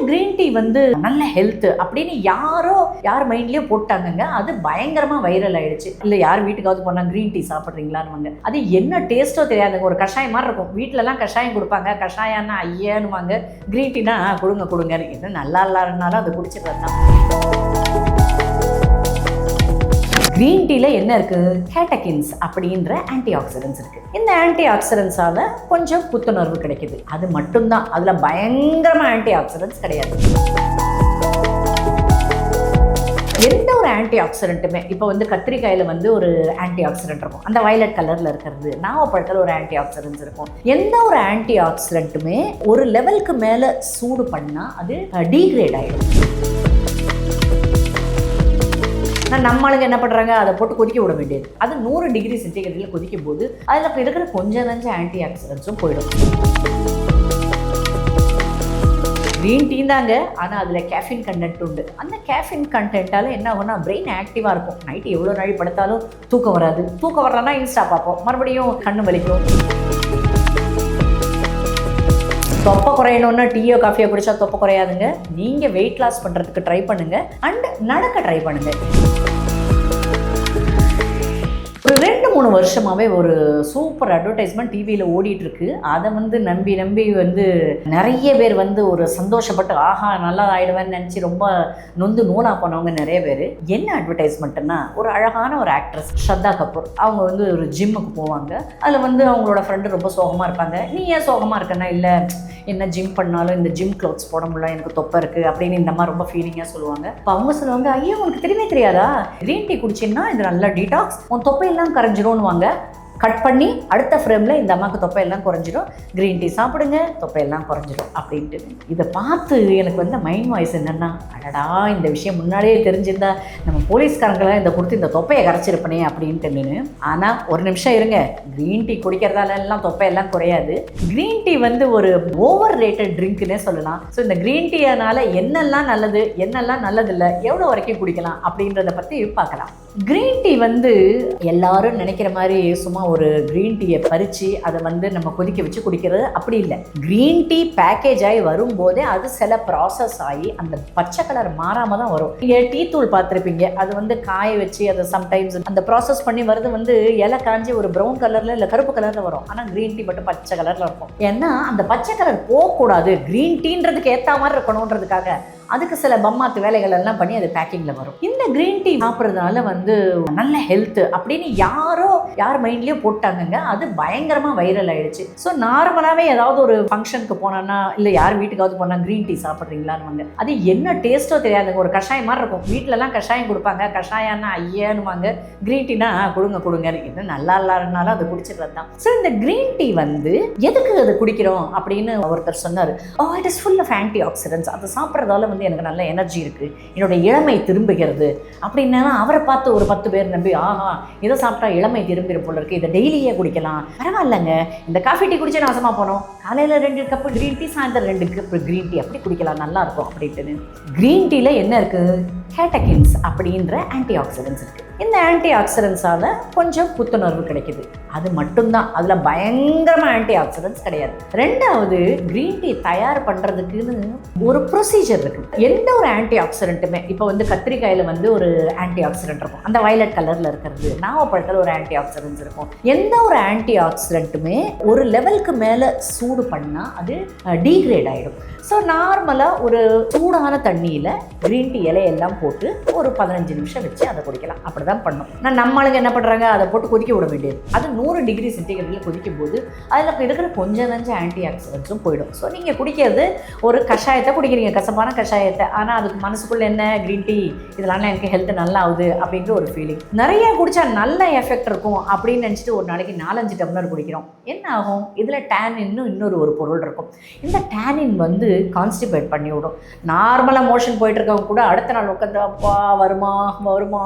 Green tea வந்து நல்ல health அப்படின்னு யார் மைண்ட்லயோ போட்டாங்கங்க. அது பயங்கரமா வைரல் ஆயிடுச்சு. இல்ல யார் வீட்டுக்காவது போனா கிரீன் டீ சாப்பிட்றீங்களான்னு. அது என்ன டேஸ்டோ தெரியாதுங்க. ஒரு கஷாயம் மாதிரி இருக்கும். வீட்டுல எல்லாம் கஷாயம் கொடுப்பாங்க. கஷாயம்னா ஐயானுவாங்க. கிரீன் டீனா கொடுங்க என்ன நல்லா இல்லாருனாலும் அது குடிச்சிட்டு தான். கிரீன் டீல என்ன இருக்கு? கேட்டகின்ஸ் அப்படின்ற ஆன்டி ஆக்சிடென்ட்ஸ் இருக்கு. இந்த ஆன்டி ஆக்சிடென்ட்ஸால கொஞ்சம் புத்துணர்வு கிடைக்குது. அது மட்டும்தான். அதுல பயங்கரமா ஆன்டி ஆக்சிடென்ட்ஸ் கிடையாது. எந்த ஒரு ஆன்டி ஆக்சிடென்ட்டுமே இப்போ வந்து கத்திரிக்காயில வந்து ஒரு ஆன்டி ஆக்சிடென்ட் இருக்கும். அந்த வயலட் கலர்ல இருக்கிறது. நாவப்பழத்தில் ஒரு ஆன்டி ஆக்சிடென்ட்ஸ் இருக்கும். எந்த ஒரு ஆன்டி ஆக்சிடென்ட்டுமே ஒரு லெவலுக்கு மேல சூடு பண்ணா அது டீக்ரேட் ஆயிடும். நம்மளுக்கு என்ன பண்ணுறாங்க? அதை போட்டு கொதிக்க விட வேண்டியது. அது 100 டிகிரி சென்டிகிரேடில் கொதிக்கும் போது அதில் இருக்கிற கொஞ்சம் ஆன்டி ஆக்சிடென்ட்ஸும் போயிடும். க்ரீன் டீ தாங்க, ஆனால் அதில் கேஃபின் கண்டென்ட் உண்டு. அந்த கேஃபின் கண்டென்ட்டால் என்ன ஆகும்னா பிரெயின் ஆக்டிவாக இருக்கும். நைட்டு எவ்வளோ நாள் படுத்தாலும் தூக்கம் வராது. தூக்கம் வரலன்னா இன்ஸ்டா பார்ப்போம், மறுபடியும் கண்ணு வலிக்கும். தொப்பை குறையணும்னா டீயோ காஃபியோ குடிச்சா தொப்பை குறையாதுங்க. நீங்கள் வெயிட் லாஸ் பண்ணுறதுக்கு ட்ரை பண்ணுங்கள் அண்ட் நடக்க ட்ரை பண்ணுங்கள். ஒரு 2-3 வருஷமாகவே ஒரு சூப்பர் அட்வர்டைஸ்மெண்ட் டிவியில் ஓடிட்டுருக்கு. அதை வந்து நம்பி நிறைய பேர் வந்து ஒரு சந்தோஷப்பட்டு ஆஹா நல்லா ஆகிடுவேன்னு நினச்சி ரொம்ப நொந்து நூலாக போனவங்க நிறைய பேர். என்ன அட்வர்டைஸ்மெண்ட்டுன்னா, ஒரு அழகான ஒரு ஆக்ட்ரஸ் ஸ்ரத்தா கபூர் அவங்க வந்து ஒரு ஜிம்முக்கு போவாங்க. அதில் வந்து அவங்களோட ஃப்ரெண்டு ரொம்ப சோகமாக இருப்பாங்க. நீ ஏன் சோகமாக இருக்கன்னா, இல்லை என்ன ஜிம் பண்ணாலும் இந்த ஜிம் க்ளோத்ஸ் போட முடியல, எனக்கு தொப்பை இருக்குது அப்படின்னு இந்த மாதிரி ரொம்ப ஃபீலிங்காக சொல்லுவாங்க. இப்போ அவங்க சொல்லுவாங்க, ஐயோ உனக்கு தெரியவே தெரியாதா, க்ரீன் டீ குடிச்சின்னா இது நல்லா டீடாக்ஸ், உன் தொப்பையெல்லாம் கரைஞ்சிரும்னுவாங்க. கட் பண்ணி அடுத்த ஃப்ரேமில் இந்த அம்மாவுக்கு தொப்பையெல்லாம் குறைஞ்சிடும், க்ரீன் டீ சாப்பிடுங்க தொப்பையெல்லாம் குறைஞ்சிடும் அப்படின்ட்டு. இதை பார்த்து எனக்கு வந்து மைண்ட் வாய்ஸ் என்னென்னா, அடடா இந்த விஷயம் முன்னாடியே தெரிஞ்சிருந்தா நம்ம போலீஸ்காரங்களாம் இதை கொடுத்து இந்த தொப்பையை கரைச்சிருப்பனே அப்படின்ட்டு. ஆனால் ஒரு நிமிஷம் இருங்க, க்ரீன் டீ குடிக்கிறதால எல்லாம் தொப்பையெல்லாம் குறையாது. க்ரீன் டீ வந்து ஒரு ஓவர் ரேட்டட் ட்ரிங்க்னே சொல்லலாம். ஸோ இந்த க்ரீன் டீனால என்னெல்லாம் நல்லது என்னெல்லாம் நல்லதில்லை, எவ்வளோ வரைக்கும் குடிக்கலாம் அப்படின்றத பற்றி பார்க்கலாம். க்ரீன் டீ வந்து எல்லாரும் நினைக்கிற மாதிரி சும்மா ஒரு க்ரீன் டீயை பறித்து அதை வந்து நம்ம கொதிக்க வச்சு குடிக்கிறது அப்படி இல்லை. க்ரீன் டீ பேக்கேஜ் ஆகி வரும்போதே அது சில ப்ராசஸ் ஆகி அந்த பச்சை கலர் மாறாமல் தான் வரும். நீங்கள் டீ தூள் பார்த்துருப்பீங்க, அது வந்து காய வச்சு அதை சம்டைம்ஸ் அந்த ப்ராசஸ் பண்ணி வருது வந்து இலை காஞ்சி ஒரு ப்ரௌன் கலரில் இல்லை கருப்பு கலரில் வரும். ஆனால் க்ரீன் டீ மட்டும் பச்சை கலரில் இருக்கும். ஏன்னா அந்த பச்சை கலர் போகக்கூடாது, க்ரீன் டீன்றதுக்கு ஏற்ற மாதிரி இருக்கணுன்றதுக்காக அதுக்கு சில பம்மாத்து வேலைகள் எல்லாம் பண்ணி அது பேக்கிங்கில் வரும். இந்த க்ரீன் டீ சாப்பிட்றதுனால வந்து நல்ல ஹெல்த் அப்படின்னு யார் மைண்ட்லேயோ போட்டாங்கங்க. அது பயங்கரமாக வைரல் ஆயிடுச்சு. ஸோ நார்மலாகவே ஏதாவது ஒரு ஃபங்க்ஷனுக்கு போனோன்னா, இல்லை யார் வீட்டுக்காவது போனால் க்ரீன் டீ சாப்பிட்றீங்களான்னு அது என்ன டேஸ்ட்டோ தெரியாதுங்க. ஒரு கஷாயம் மாதிரி இருக்கும். வீட்டிலலாம் கஷாயம் கொடுப்பாங்க. கஷாயம்னா ஐயானுவாங்க. க்ரீன் டீனா கொடுங்க என்ன நல்லா இல்லாருனாலும் அது குடிச்சிடுறது தான். ஸோ இந்த க்ரீன் டீ வந்து எதுக்கு அது குடிக்கிறோம் அப்படின்னு ஒருத்தர் சொன்னார். It is full of antioxidants. அதை சாப்பிட்றதால வந்து எனக்கு நல்ல எனர்ஜி இருக்குது, என்னோட இளமை திரும்புகிறது அப்படின்னா அவரை பார்த்து ஒரு 10 பேர் நம்பி ஆஹா இதை சாப்பிட்டா இளமை திரும்பிற போல இருக்குது, இதை டெய்லியே குடிக்கலாம், பரவாயில்லைங்க இந்த காஃபி டீ குடிச்சே நாசமாக போனோம், காலையில் 2 கப்பு க்ரீன் டீ, சாயந்தரம் 2 கப்பு க்ரீன் டீ அப்படி குடிக்கலாம் நல்லா இருக்கும் அப்படின்ட்டு. க்ரீன் டீல என்ன இருக்குது? கேட்டகின்ஸ் அப்படின்ற ஆன்டி ஆக்சிடென்ட்ஸ் இருக்குது. இந்த ஆன்டி ஆக்சிடென்ட்ஸால் கொஞ்சம் புத்துணர்வு கிடைக்குது. அது மட்டும்தான். அதில் பயங்கரமாக ஆன்டி ஆக்சிடென்ட்ஸ் கிடையாது. ரெண்டாவது, க்ரீன் டீ தயார் பண்ணுறதுக்குன்னு ஒரு ப்ரொசீஜர் இருக்குது. எந்த ஒரு ஆன்டி ஆக்சிடென்ட்டுமே இப்போ வந்து கத்திரிக்காயில் வந்து ஒரு ஆன்டி ஆக்சிடென்ட் இருக்கும். அந்த வயலட் கலரில் இருக்கிறது. நாவப்பழத்தில் ஒரு ஆன்டி ஆக்சிடென்ட்ஸ் இருக்கும். எந்த ஒரு ஆன்டி ஆக்சிடென்ட்டுமே ஒரு லெவலுக்கு மேலே சூடு பண்ணால் அது டீக்ரேட் ஆகிடும். ஸோ நார்மலாக ஒரு சூடான தண்ணியில் க்ரீன் டீ இலையெல்லாம் போட்டு ஒரு 15 நிமிஷம் வச்சு அதை குடிக்கலாம். அப்படி தான் பண்ணும். நம்மளுக்கு என்ன பண்ணுறாங்க? அதை போட்டு கொதிக்க விட வேண்டியது. அது 100 டிகிரி சென்டிகிரேடில் கொதிக்கும் போது அதில் இருக்கிற கொஞ்சம் ஆன்டி ஆக்சிடென்ட்ஸும் போயிடும். ஸோ நீங்கள் குடிக்கிறது ஒரு கஷாயத்தை குடிக்கிறீங்க, கசப்பான கஷாயத்தை. ஆனால் அதுக்கு மனசுக்குள்ளே என்ன, க்ரீன் டீ இதெல்லாம் எனக்கு ஹெல்த் நல்லா ஆகுது அப்படிங்கிற ஒரு ஃபீலிங். நிறைய குடித்தா நல்ல எஃபெக்ட் இருக்கும் அப்படின்னு நினச்சிட்டு ஒரு நாளைக்கு 4-5 டம்ளர் குடிக்கிறோம். என்ன ஆகும்? இதில் டேனின்னு இன்னொரு பொருள் இருக்கும். இந்த டேனின் வந்து கான்ஸ்டிபேட் பண்ணி விடும். நார்மலாக மோஷன் போயிட்டு இருக்கவங்க கூட அடுத்த நாள் உட்காந்து அப்பா வருமா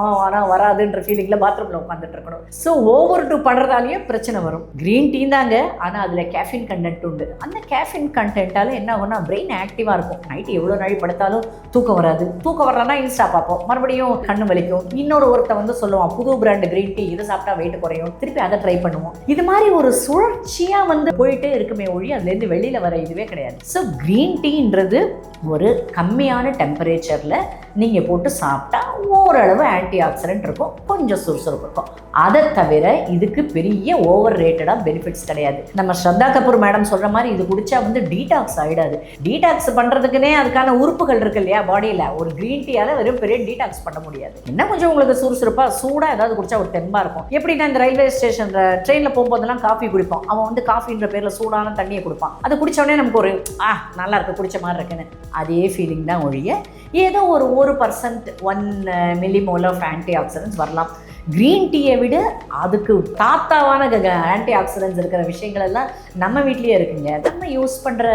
வராதுன்ற ஃபீலிங்கில் பாத்ரூமில் உட்காந்துட்டு இருக்கணும். ஸோ ஓவர் டூ பண்ணுறதாலேயே பிரச்சனை வரும். க்ரீன் டீ தாங்க, ஆனால் அதில் கேஃபின் கண்டென்ட் உண்டு. அந்த கேஃபின் கண்டென்ட்டால் என்ன ஆகும்னா பிரெயின் ஆக்டிவாக இருக்கும். நைட்டு எவ்வளோ நாள் படுத்தாலும் தூக்கம் வராது. தூக்கம் வரலன்னா இன்ஸ்டா பார்ப்போம், மறுபடியும் கண்ணு வலிக்கும். ஒருத்தர் வந்து சொல்லுவான், புது பிராண்ட் க்ரீன் டீ இதை சாப்பிட்டா வெயிட் குறையும், திருப்பி அதை ட்ரை பண்ணுவோம். இது மாதிரி ஒரு சுழற்சியாக வந்து போயிட்டே இருக்குமே ஒழி அதுலேருந்து வெளியில் வர இதுவே கிடையாது. ஸோ க்ரீன் க்ரீன் டீன்றது ஒரு கம்மியான டெம்பரேச்சரில் நீங்கள் போட்டு சாப்பிட்டா ஓரளவு ஆன்டி ஆக்சிடென்ட் இருக்கும், கொஞ்சம் சுறுசுறுப்பு இருக்கும். அதை தவிர இதுக்கு பெரிய ஓவர் ரேட்டடாக பெனிஃபிட்ஸ் கிடையாது. நம்ம ஸ்ரத்தா கபூர் மேடம் சொல்கிற மாதிரி இது குடித்தா வந்து டீடாக்ஸ் ஆகிடாது. டீடாக்ஸ் பண்ணுறதுக்குனே அதுக்கான உறுப்புகள் இருக்கு இல்லையா பாடியில். ஒரு க்ரீன் டீயால் வெறும் பெரிய டீடாக்ஸ் பண்ண முடியாது. என்ன கொஞ்சம் உங்களுக்கு சுறுசுறுப்பாக சூடாக ஏதாவது குடிச்சா ஒரு தெம்பாக இருக்கும். எப்படின்னா இந்த ரயில்வே ஸ்டேஷனில் ட்ரெயினில் போகும்போதெல்லாம் காஃபி குடிப்போம். அவன் வந்து காஃபின்ற பேரில் சூடான தண்ணியை கொடுப்பான். அதை குடித்தோடனே நமக்கு ஒரு நல்லா இருக்கு, குடிச்ச மாதிரி இருக்குன்னு அதே ஃபீலிங் தான் ஒழிய ஏதோ ஒரு 1% 1 மில்லிமோல் ஆஃப் ஆன்டி ஆக்சிடென்ட்ஸ் வரலாம். க்ரீன் டீயை விட அதுக்கு தாத்தாவான ஆன்டி ஆக்சிடென்ட்ஸ் இருக்கிற விஷயங்கள் எல்லாம் நம்ம வீட்லேயே இருக்குங்க. நம்ம யூஸ் பண்ணுற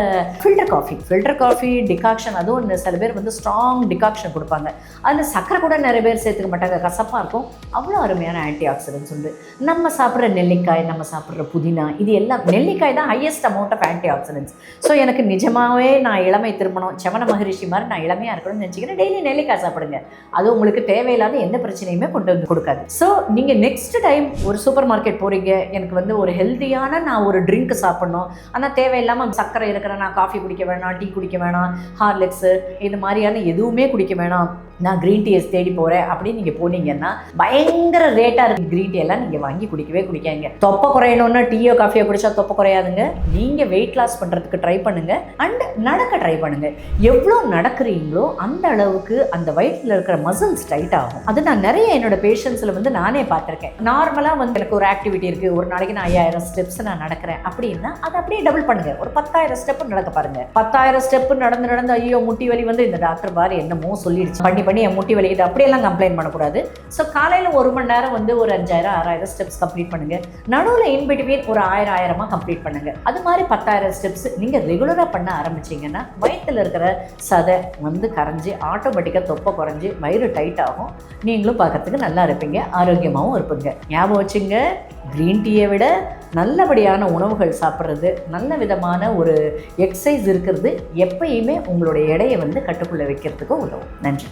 ஃபில்டர் காஃபி டிகாக்ஷன், அதுவும் சில பேர் வந்து ஸ்ட்ராங் டிகாக்ஷன் கொடுப்பாங்க. அதில் சக்கரை கூட நிறைய பேர் சேர்த்துக்க மாட்டாங்க, கசப்பாக இருக்கும். அவ்வளோ அருமையான ஆன்டி ஆக்சிடென்ட்ஸ் உண்டு. நம்ம சாப்பிட்ற நெல்லிக்காய், நம்ம சாப்பிட்ற புதினா, இது எல்லாம் நெல்லிக்காய் தான் highest amount of antioxidants. So எனக்கு நிஜமாகவே நான் இளமை திரும்பணும், செவன மகரிஷி மாதிரி நான் இளமையாக இருக்கணும்னு நினச்சிக்கிறேன். டெய்லி நெல்லிக்காய் சாப்பிடுங்க, அது உங்களுக்கு தேவையில்லாத எந்த பிரச்சனையுமே கொண்டு வந்து கொடுக்காது. ஸோ நீங்கள் நெக்ஸ்ட் டைம் ஒரு சூப்பர் மார்க்கெட் போகிறீங்க, எனக்கு வந்து ஒரு ஹெல்த்தியான நான் ஒரு ட்ரிங்க் சாப்பிட்ணும், ஆனால் தேவையில்லாமல் சர்க்கரை இருக்கிற நான் காஃபி குடிக்க வேணாம், டீ குடிக்க வேணாம், ஹார்லிக்ஸு இது மாதிரியான எதுவுமே குடிக்க வேணாம், நான் க்ரீன் டீயை தேடி போகிறேன் அப்படின்னு நீங்கள் போனீங்கன்னா பயங்கர ரேட்டாக இருக்குது க்ரீன் டீ எல்லாம் நீங்கள் வாங்கி குடிக்கவே குடிக்காங்க. தொப்பை குறையணுன்னா டீயோ காஃபியோ குடிச்சா தொப்பை குறையாதுங்க. நீங்கள் வெயிட் லாஸ் பண்ணுறதுக்கு ட்ரை பண்ணுங்கள் அண்ட் நடக்க ட்ரை பண்ணுங்கள். எவ்வளோ நடக்கிறீங்களோ அந்த அளவுக்கு அந்த வயிற்றில் இருக்கிற மசில்ஸ் டைட் ஆகும். அது நான் நிறைய என்னோட பேஷண்ட்ஸில் வந்து நானே பார்த்துருக்கேன். நார்மலாக வந்து எனக்கு ஒரு ஆக்டிவிட்டி இருக்குது, ஒரு நாளைக்கு நான் 5000 ஸ்டெப்ஸ் நான் நடக்கிறேன் அப்படின்னா அதை அப்படியே டபுள் பண்ணுங்கள். ஒரு 10,000 ஸ்டெப்பு நடக்க பாருங்கள். 10,000 ஸ்டெப்பு நடந்து ஐயோ முட்டி வலி வந்து இந்த டாக்டர் பாரு என்னமோ சொல்லிடுச்சு, பண்ணி என் முட்டி வலிக்குது அப்படியெல்லாம் கம்ப்ளைண்ட் பண்ணக்கூடாது. ஸோ காலையில் 1 மணி நேரம் வந்து ஒரு 5000 6000 ஸ்டெப்ஸ் கம்ப்ளீட் பண்ணுங்கள். நடுவில் இன்பிட்வீன் ஒரு 1000 கம்ப்ளீட் பண்ணுங்கள். அது மாதிரி 10,000 ஸ்டெப்ஸ் நீங்கள் ரெகுலராக பண்ண ஆரம்பிச்சிங்கன்னா வயிற்றில் இருக்கிற சதை வந்து கரைஞ்சி ஆட்டோமேட்டிக்காக தொப்பை குறைஞ்சி வயிறு டைட் ஆகும். நீங்களும் பார்க்கறதுக்கு நல்லா இருப்பீங்க, ஆரோக்கியமாகவும் இருப்பீங்க. ஞாபகம் வச்சுங்க, க்ரீன் டீயை விட நல்லபடியான உணவுகள் சாப்பிட்றது, நல்ல விதமான ஒரு எக்ஸசைஸ் இருக்கிறது எப்பயுமே உங்களுடைய எடையை வந்து கட்டுக்குள்ளே வைக்கிறதுக்கு உதவும். நன்றி.